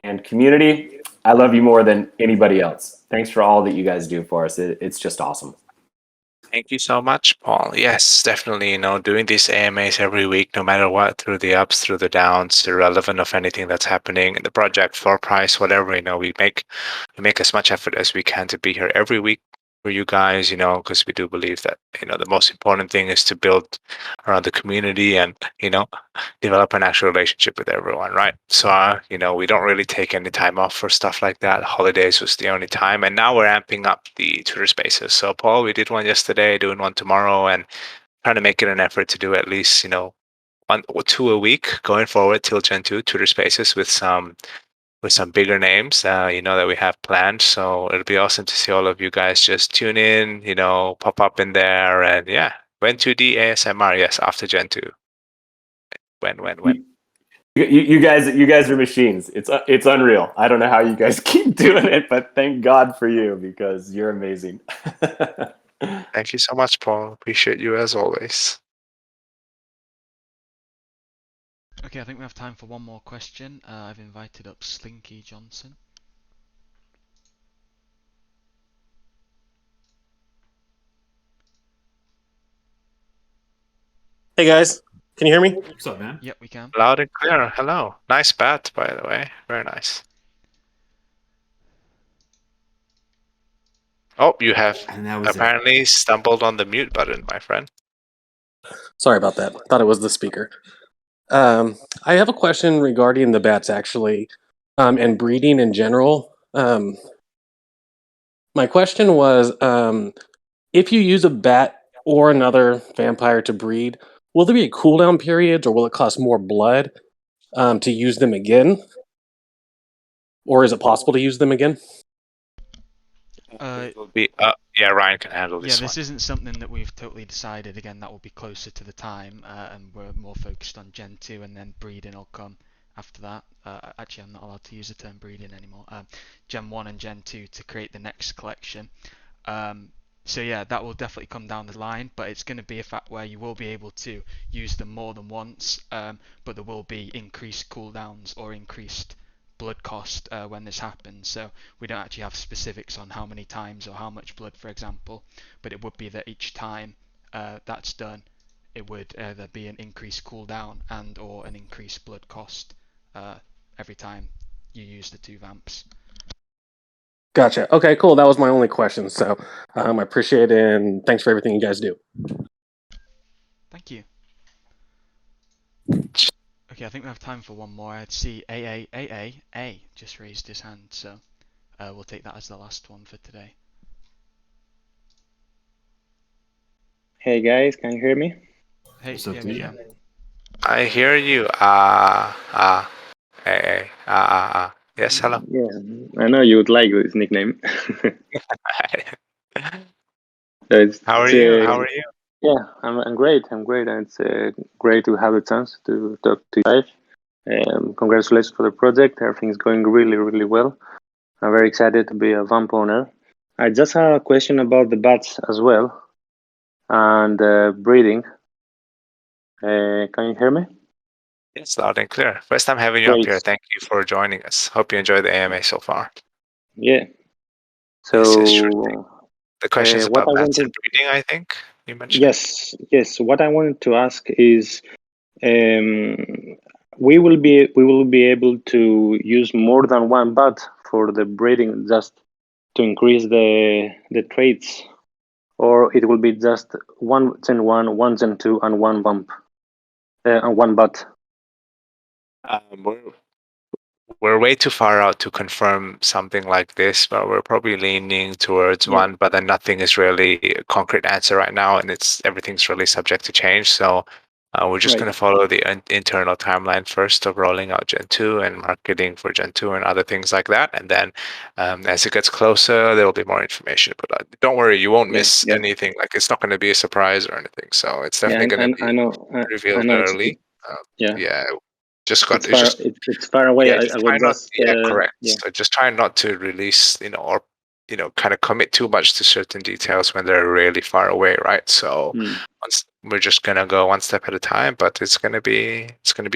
And community, I love you more than anybody else. Thanks for all that you guys do for us. It's just awesome. Thank you so much, Paul. Yes, definitely. Doing these AMAs every week, no matter what, through the ups, through the downs, irrelevant of anything that's happening in the project, floor price, whatever. We make as much effort as we can to be here every week for you guys. Because we do believe that the most important thing is to build around the community and develop an actual relationship with everyone, right? So we don't really take any time off for stuff like that. Holidays was the only time, and now we're amping up the Twitter Spaces. So Paul, we did one yesterday, doing one tomorrow, and trying to make it an effort to do at least 1 or 2 a week going forward till Gen 2 Twitter Spaces with some bigger names that we have planned. So it'll be awesome to see all of you guys just tune in, pop up in there, and yeah, when 2D ASMR, yes, after Gen 2. When. You guys are machines. It's unreal. I don't know how you guys keep doing it, but thank God for you because you're amazing. Thank you so much, Paul. Appreciate you as always. Okay, I think we have time for one more question. I've invited up Slinky Johnson. Hey guys, can you hear me? What's up, man? Yep, we can. Loud and clear. Hello. Nice bat, by the way. Very nice. Oh, you have apparently stumbled on the mute button, my friend. Sorry about that. Thought it was the speaker. I have a question regarding the bats actually, and breeding in general. My question was, if you use a bat or another vampire to breed, will there be a cooldown period, or will it cost more blood to use them again? Or is it possible to use them again? Yeah, Ryan can handle this Yeah, this one. isn't something that we've totally decided. Again, that will be closer to the time, and we're more focused on Gen 2, and then breeding will come after that. Actually, I'm not allowed to use the term breeding anymore. Gen 1 and Gen 2 to create the next collection. So yeah, that will definitely come down the line, but it's going to be a fact where you will be able to use them more than once, but there will be increased cooldowns or increased blood cost when this happens. So we don't actually have specifics on how many times or how much blood, for example, but it would be that each time that's done, it would either be an increased cooldown and or an increased blood cost every time you use the 2 vamps. Gotcha. Okay, cool. That was my only question. So I appreciate it, and thanks for everything you guys do. Thank you. Okay, I think we have time for one more. I'd see A just raised his hand, so we'll take that as the last one for today. Hey guys, can you hear me? Hey, yeah, we can. I hear you. Yes, hello. Yeah, I know you would like this nickname. How are you? How are you? Yeah, I'm great. I'm great, and it's great to have the chance to talk to you guys. Congratulations for the project. Everything's going really, really well. I'm very excited to be a vamp owner. I just have a question about the bats as well, and breeding. Can you hear me? Yes, loud and clear. First time having you up Great. here. Thank you for joining us. Hope you enjoyed the AMA so far. Yeah. Yes, yes, sure thing. So The questions what about I bats and wanted, breeding, I think you mentioned. yes, what I wanted to ask is, um, we will be able to use more than one bat for the breeding, just to increase the traits, or it will be just one Gen 1, one Gen 2, and one bump, and one bat. We're way too far out to confirm something like this, but we're probably leaning towards Yeah. one. But then nothing is really a concrete answer right now, and everything's really subject to change. So we're just Right. going to follow the internal timeline first of rolling out Gen 2 and marketing for Gen 2 and other things like that. And then as it gets closer, there will be more information. But don't worry, you won't miss Yeah. anything. Like it's not going to be a surprise or anything. So it's Yeah, definitely going to I be know. I revealed know early. yeah. Yeah, just got It's far. just It's far away. yeah, I just was try not. just Yeah, correct. yeah. So just try not to release, or kind of commit too much to certain details when they're really far away, right? So we're just gonna go one step at a time, but it's gonna be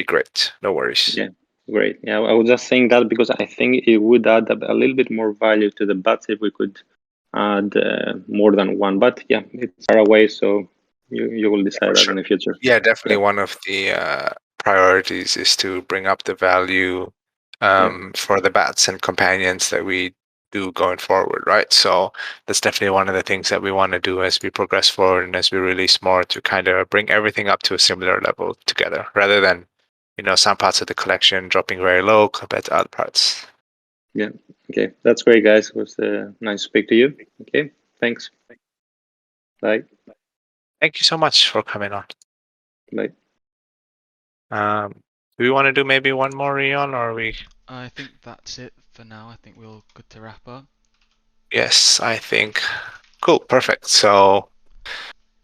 great. No worries. Yeah, great. Yeah, I was just saying that because I think it would add a little bit more value to the bats if we could add more than one. But yeah, it's far away, so you will decide that in the future. Yeah, definitely one of the priorities is to bring up the value for the bats and companions that we do going forward, right? So that's definitely one of the things that we want to do as we progress forward and as we release more, to kind of bring everything up to a similar level together, rather than some parts of the collection dropping very low compared to other parts. Yeah. Okay, that's great, guys. It was nice to speak to you. Okay, thanks. Bye. Thank you so much for coming on. Bye. Do we want to do maybe one more, Rion, or are we? I think that's it for now. I think we're good to wrap up. Yes, I think. Cool, perfect. So,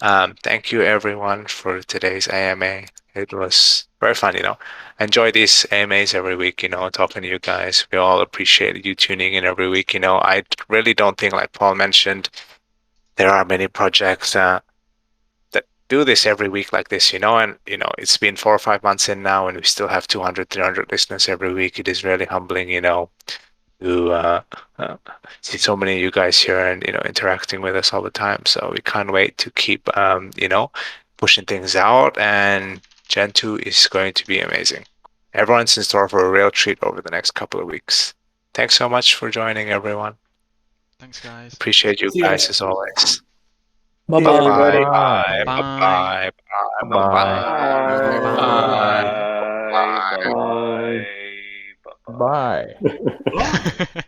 thank you everyone for today's AMA. It was very fun, I enjoy these AMAs every week, talking to you guys. We all appreciate you tuning in every week. I really don't think, like Paul mentioned, there are many projects that do this every week like this, and it's been 4 or 5 months in now, and we still have 200, 300 listeners every week. It is really humbling, to see so many of you guys here and interacting with us all the time. So we can't wait to keep pushing things out, and Gen 2 is going to be amazing. Everyone's in store for a real treat over the next couple of weeks. Thanks so much for joining, everyone. Thanks, guys. Appreciate you guys as always. Bye Bye bye. bye. Bye. Bye bye. Bye bye. Bye. Bye. Bye. Bye. Bye. Bye.